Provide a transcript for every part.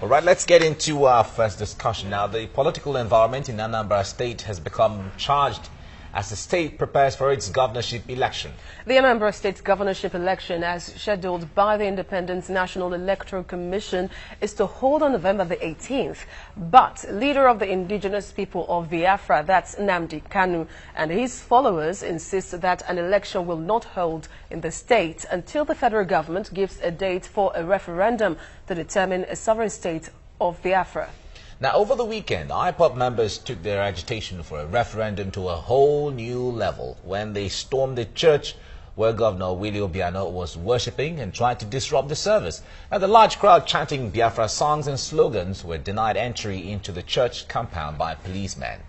All right, let's get into our first discussion now. The political environment in Anambra State has become charged as the state prepares for its governorship election. The Anambra State governorship election, as scheduled by the Independent National Electoral Commission, is to hold on November the 18th. But leader of the indigenous people of Biafra, that's Nnamdi Kanu, and his followers insist that an election will not hold in the state until the federal government gives a date for a referendum to determine a sovereign state of Biafra. Now, over the weekend, IPOB members took their agitation for a referendum to a whole new level when they stormed the church where Governor Willie Obiano was worshipping and tried to disrupt the service. Now, the large crowd chanting Biafra songs and slogans were denied entry into the church compound by policemen.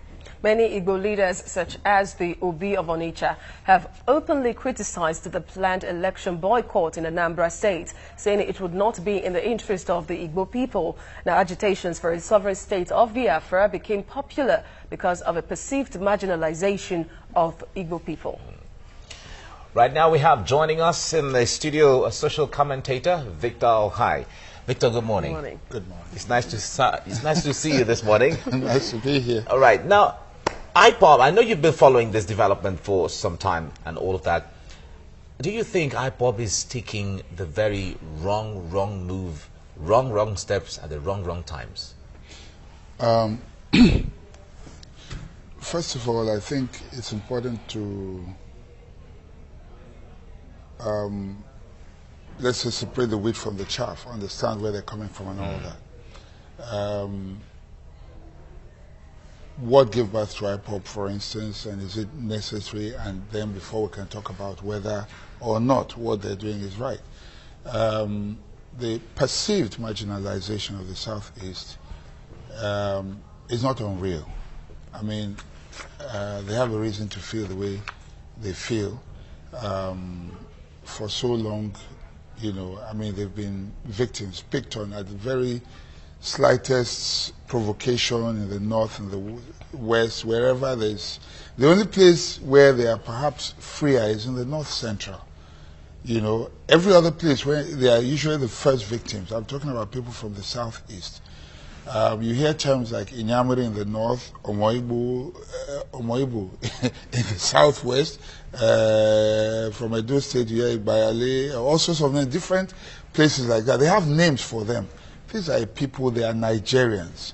Many Igbo leaders, such as the Obi of Onitsha, have openly criticized the planned election boycott in Anambra State, saying it would not be in the interest of the Igbo people. Now, agitations for a sovereign state of Biafra became popular because of a perceived marginalization of Igbo people. Right now, we have joining us in the studio a social commentator, Victor Ohai. Victor, good morning. Good morning. Good morning. It's nice to see you this morning. Nice to be here. All right. Now, IPOB, I know you've been following this development for some time and all of that. Do you think IPOB is taking the very wrong move, wrong steps at the wrong times? First of all, I think it's important to let's just separate the wheat from the chaff, understand where they're coming from and all that. What gave birth to IPOB, for instance, and is it necessary? And then before we can talk about whether or not what they're doing is right. The perceived marginalization of the Southeast is not unreal. I mean, they have a reason to feel the way they feel. For so long, you know, I mean, they've been victims, picked on at the very slightest provocation in the north and the west, wherever there's. The only place where they are perhaps freer is in the north central. You know, every other place where they are usually the first victims. I'm talking about people from the southeast. You hear terms like Inyamiri in the north, Omoibu in the southwest. From Edo State, you hear Bayale, all sorts of different places like that. They have names for them. These are people, they are Nigerians.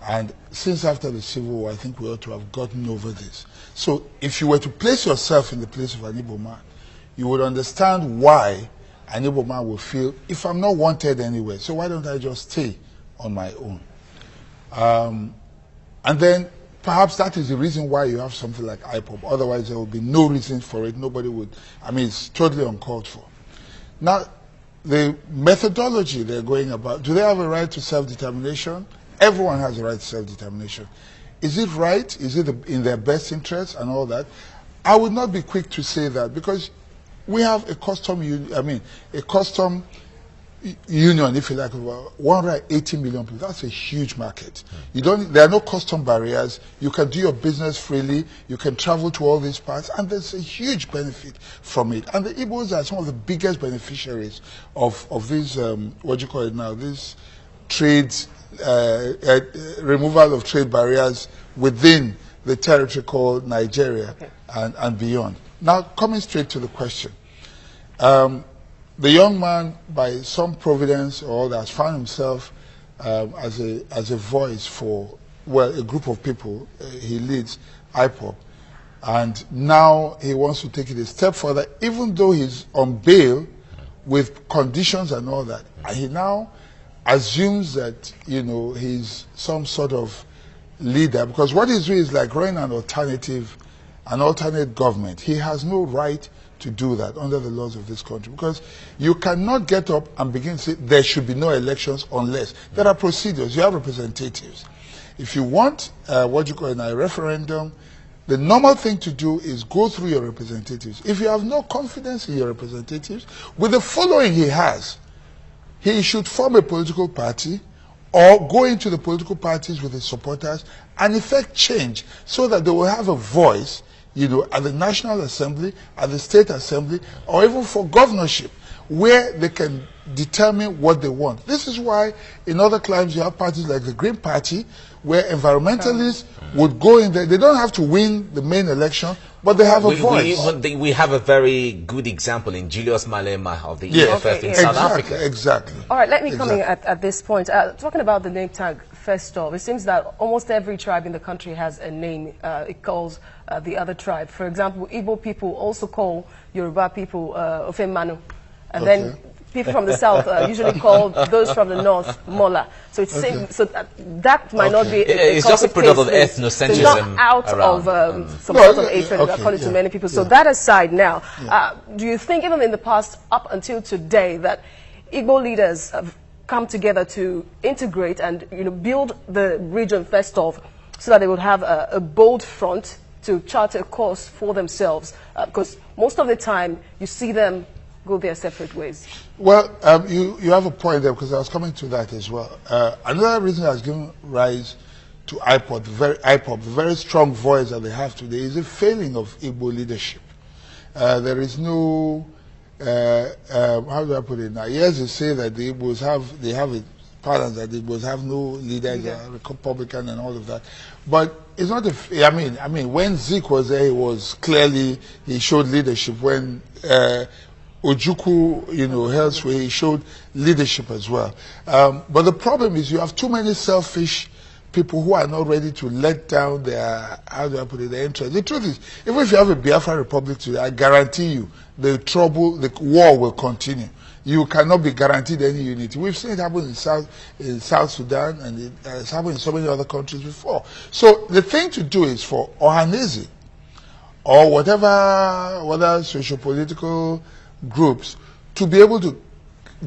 And since after the Civil War, I think we ought to have gotten over this. So if you were to place yourself in the place of an Igbo man, you would understand why an Igbo man will feel, if I'm not wanted anywhere, so why don't I just stay on my own? And then perhaps that is the reason why you have something like IPOB. Otherwise, there will be no reason for it. Nobody would. I mean, it's totally uncalled for. Now, the methodology they're going about, do they have a right to self-determination? Everyone has a right to self-determination. Is it right? Is it in their best interest and all that? I would not be quick to say that because we have a custom union, if you like, about 180 million people. That's a huge market. There are no custom barriers. You can do your business freely. You can travel to all these parts, and there's a huge benefit from it. And the Igbos are some of the biggest beneficiaries of these, what do you call it now, these trades, removal of trade barriers within the territory called Nigeria and beyond. Now, coming straight to the question. The young man, by some providence or all that, has found himself as a voice for, well, a group of people. He leads IPOB. And now he wants to take it a step further, even though he's on bail with conditions and all that. And he now assumes that, you know, he's some sort of leader. Because what he's doing is like running an alternate government. He has no right to do that under the laws of this country, because you cannot get up and begin to say there should be no elections unless there are procedures. You have representatives. If you want what you call a referendum, the normal thing to do is go through your representatives. If you have no confidence in your representatives, with the following he has, he should form a political party or go into the political parties with his supporters and effect change so that they will have a voice you know, at the National Assembly, at the State Assembly, or even for governorship, where they can determine what they want. This is why in other climes you have parties like the Green Party, where environmentalists would go in there. They don't have to win the main election, but they have a voice. We have a very good example in Julius Malema of the EFF in South Africa. Exactly. All right, let me come in at this point. Talking about the name tag Festive, it seems that almost every tribe in the country has a name it calls the other tribe. For example, Igbo people also call Yoruba people Ofemanu. And then people from the south usually call those from the north Mola. So it's so that might not be. It's just a product of ethnocentrism. It's not out of some sort of hatred according to many people. So that aside, now, do you think even in the past, up until today, that Igbo leaders have come together to integrate and build the region first off, so that they would have a bold front to chart a course for themselves? Because most of the time you see them go their separate ways. Well, you have a point there, because I was coming to that as well. Another reason that's given rise to IPOB, the very strong voice that they have today, is the failing of Igbo leadership. There is no, how do I put it now? Yes, you say that the Igbos they have a pattern that the Igbos have no leaders, Republican and all of that. But it's not I mean, when Zeke was there, he showed leadership. When Ojukwu, elsewhere, he showed leadership as well. But the problem is you have too many selfish people who are not ready to let down their, their interest. The truth is, even if you have a Biafra Republic today, I guarantee you the war will continue. You cannot be guaranteed any unity. We've seen it happen in South Sudan, and it has happened in so many other countries before. So the thing to do is for Ohanese, or whatever socio-political groups, to be able to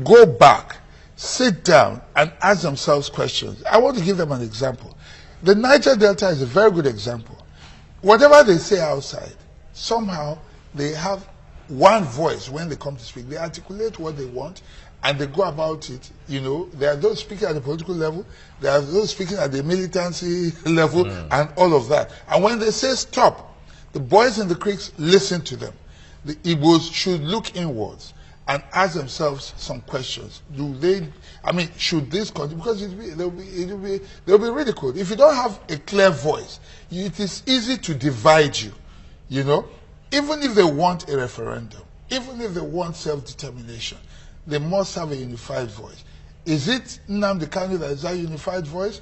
go back, sit down, and ask themselves questions. I want to give them an example. The Niger Delta is a very good example. Whatever they say outside, somehow they have one voice when they come to speak. They articulate what they want, and they go about it. There are those speaking at the political level, there are those speaking at the militancy level, and all of that. And when they say stop, the boys in the creeks listen to them. The Igbos should look inwards and ask themselves some questions. Should this continue? Because they'll be ridiculed. If you don't have a clear voice, it is easy to divide you. Even if they want a referendum, even if they want self-determination, they must have a unified voice. Is it Nnamdi Kanu that is that unified voice?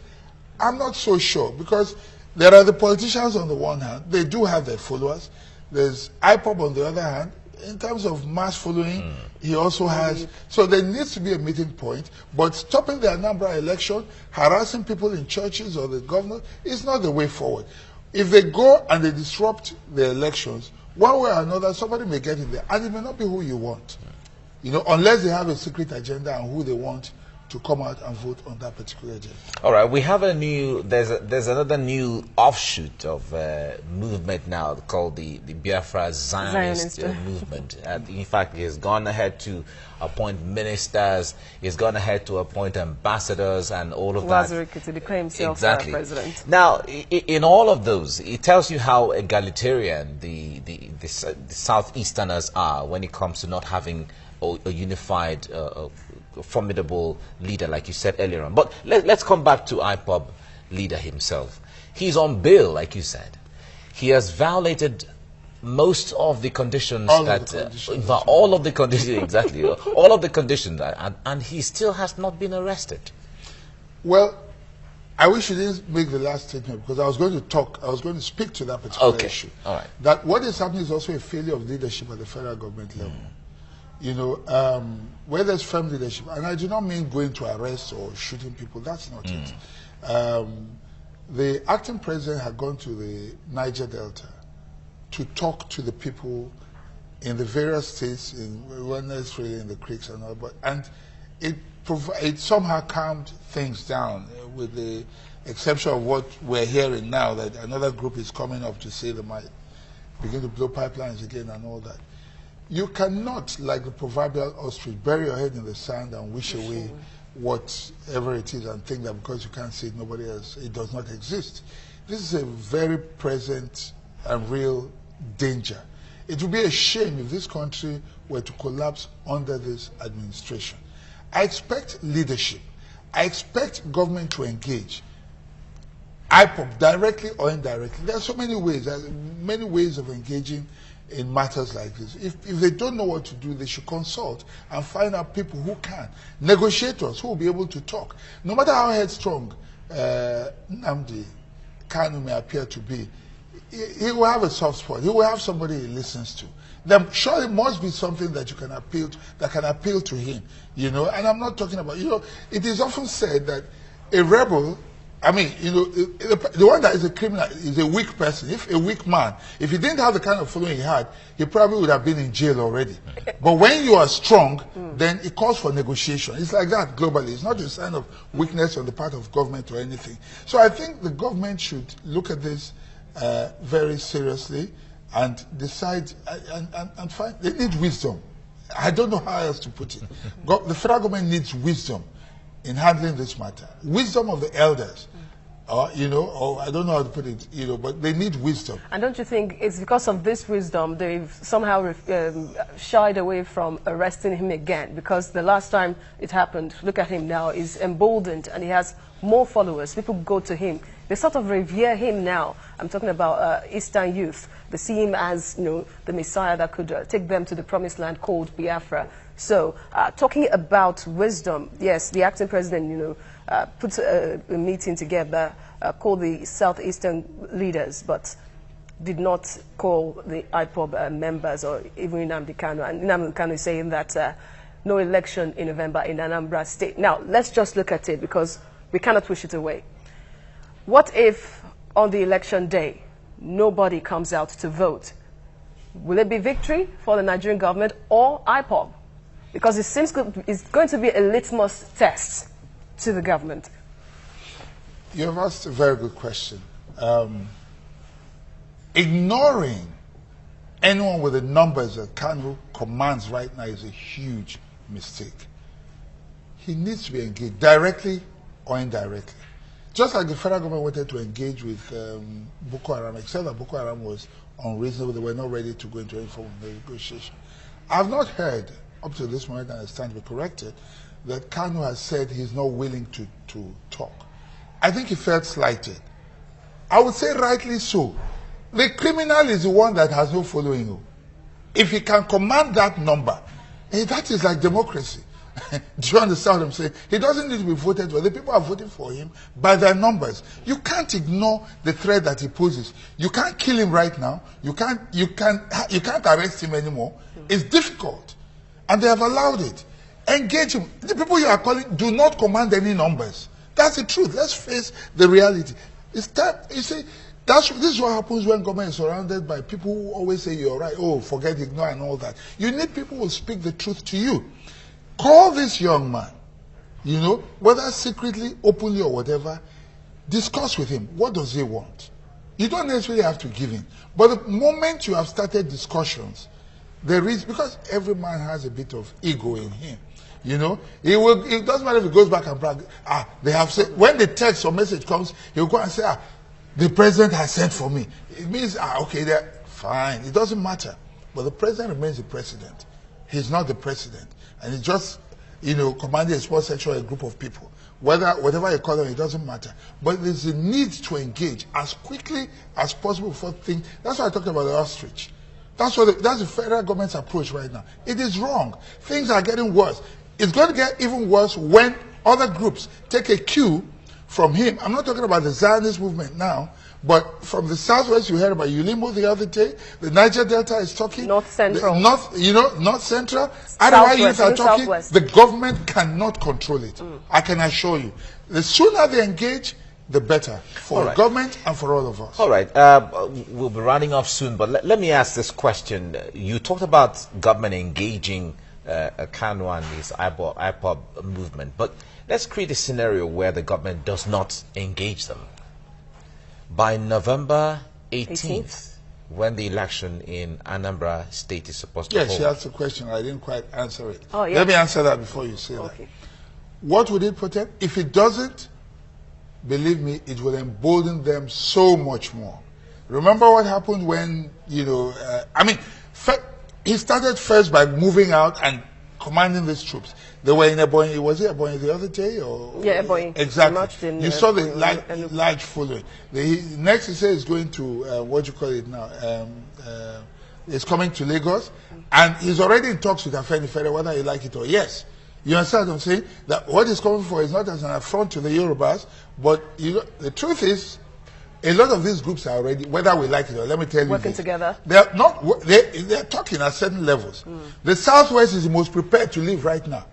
I'm not so sure, because there are the politicians on the one hand, they do have their followers. There's IPOB on the other hand. In terms of mass following, he also has. So there needs to be a meeting point. But stopping the Anambra election, harassing people in churches or the governor, is not the way forward. If they go and they disrupt the elections, one way or another, somebody may get in there, and it may not be who you want. Unless they have a secret agenda and who they want to come out and vote on that particular agenda. All right, we have there's another new offshoot of movement now called the Biafra Zionist movement. In fact, he's gone ahead to appoint ministers, he's gone ahead to appoint ambassadors and all of that. To declare himself president. Now, in all of those, it tells you how egalitarian the Southeasterners are when it comes to not having a unified formidable leader, like you said earlier on. But let's come back to IPOB leader himself. He's on bail, like you said. He has violated most of the conditions all of the conditions, exactly, all of the conditions, and he still has not been arrested. Well, I wish you didn't make the last statement, because I was going to speak to that particular issue. All right. That what is happening is also a failure of leadership at the federal government level. Where there's firm leadership, and I do not mean going to arrest or shooting people, that's not it. The acting president had gone to the Niger Delta to talk to the people in the various states, not necessarily in the creeks and all, and it somehow calmed things down, with the exception of what we're hearing now, that another group is coming up to say they might begin to blow pipelines again and all that. You cannot, like the proverbial ostrich, bury your head in the sand and wish away whatever it is and think that because you can't see it, nobody else, it does not exist. This is a very present and real danger. It would be a shame if this country were to collapse under this administration. I expect leadership. I expect government to engage. IPOB, directly or indirectly. There are so many ways. There are many ways of engaging in matters like this. If they don't know what to do, they should consult and find out people who can. Negotiators who will be able to talk. No matter how headstrong Nnamdi Kanu may appear to be, he will have a soft spot. He will have somebody he listens to. There surely must be something that you can appeal to, that can appeal to him, you know. And I'm not talking about, you know, it is often said that a rebel, I mean, you know, the one that is a criminal is a weak person. If a weak man, if he didn't have the kind of following he had, he probably would have been in jail already. But when you are strong, then it calls for negotiation. It's like that globally. It's not a sign of weakness on the part of government or anything. So I think the government should look at this very seriously and decide and find. They need wisdom. I don't know how else to put it. The federal government needs wisdom in handling this matter. Wisdom of the elders. You know, or I don't know how to put it, you know, but they need wisdom. And don't you think it's because of this wisdom they've somehow shied away from arresting him again? Because the last time it happened, look at him now, he's emboldened and he has more followers. People go to him. They sort of revere him now. I'm talking about Eastern youth. They see him as, you know, the Messiah that could take them to the promised land called Biafra. So, talking about wisdom, yes, the acting president, you know, put a meeting together, called the Southeastern leaders, but did not call the IPOB members or even Nnamdi Kanu. And Nnamdi Kanu is saying that no election in November in Anambra State. Now, let's just look at it because we cannot push it away. What if on the election day, nobody comes out to vote? Will it be victory for the Nigerian government or IPOB? Because it seems it's going to be a litmus test to the government. You have asked a very good question. Ignoring anyone with the numbers that Kanu commands right now is a huge mistake. He needs to be engaged directly or indirectly. Just like the federal government wanted to engage with Boko Haram, except that Boko Haram was unreasonable, they were not ready to go into any form of negotiation. I've not heard, up to this moment, and I stand to be corrected, that Kanu has said he's not willing to talk. I think he felt slighted. I would say rightly so. The criminal is the one that has no following. If he can command that number, that is like democracy. Do you understand what I'm saying? He doesn't need to be voted for. The people are voting for him by their numbers. You can't ignore the threat that he poses. You can't kill him right now. You can't arrest him anymore. It's difficult. And they have allowed it. Engage him. The people you are calling do not command any numbers. That's the truth. Let's face the reality. It's time. You see, this is what happens when government is surrounded by people who always say you're right. Oh, forget, ignore, and all that. You need people who will speak the truth to you. Call this young man, you know, whether secretly, openly, or whatever, discuss with him. What does he want? You don't necessarily have to give in. But the moment you have started discussions, there is, because every man has a bit of ego in him, you know, it doesn't matter if he goes back and brag. They have said, when the text or message comes, he'll go and say, the president has sent for me. It means, okay, they're fine. It doesn't matter. But the president remains the president. He's not the president. And he just, you know, commanded a small section or a group of people. Whatever you call them, it doesn't matter. But there's a need to engage as quickly as possible for things. That's why I talked about the ostrich. That's the federal government's approach right now. It is wrong. Things are getting worse. It's going to get even worse when other groups take a cue from him. I'm not talking about the Zionist movement now, but from the southwest, you heard about Ulimo the other day. The Niger Delta is talking. North Central. North Central. Otherwise, youth are talking. Southwest. The government cannot control it. I can assure you. The sooner they engage, the better for the government and for all of us. All right. We'll be running off soon, but let me ask this question. You talked about government engaging Kanu and his IPOB movement, but let's create a scenario where the government does not engage them. By November 18th, when the election in Anambra State is supposed to hold. Yes, she asked a question. I didn't quite answer it. Oh, yeah. Let me answer that before you say that. What would it protect? If it doesn't, believe me, it will embolden them so much more. Remember what happened when, you know, he started first by moving out and commanding these troops. They were in Ebonyi. Was it Ebonyi the other day? Or Ebonyi. Exactly. You saw the large following. Next, he said he's going to, what do you call it now? He's coming to Lagos. And he's already in talks with Afenifere, whether you like it or yes. You understand what I'm saying? That what he's coming for is not as an affront to the Yorubas, but you know, the truth is, a lot of these groups are already, whether we like it or let me tell you, working together. They're not. They're talking at certain levels. The Southwest is the most prepared to live right now.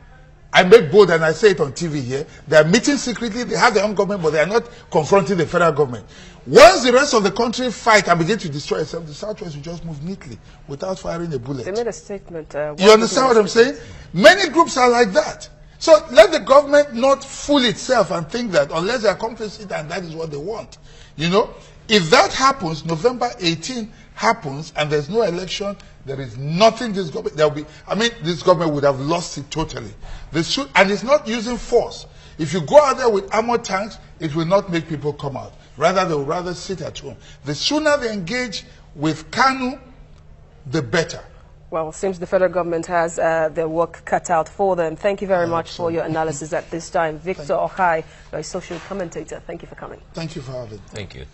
I make bold and I say it on TV here. They are meeting secretly. They have their own government, but they are not confronting the federal government. Once the rest of the country fight and begin to destroy itself, the Southwest will just move neatly without firing a bullet. They made a statement. You understand what I'm saying? Many groups are like that. So let the government not fool itself and think that unless they are complicit and that is what they want. You know, if that happens, November 18 happens and there's no election, there is nothing this government, there will be, this government would have lost it totally. And it's not using force. If you go out there with armored tanks, it will not make people come out. Rather, they will rather sit at home. The sooner they engage with KANU, the better. Well, it seems the federal government has their work cut out for them. Thank you very much for your analysis at this time. Victor Okai, a social commentator, thank you for coming. Thank you for having me. Thank you.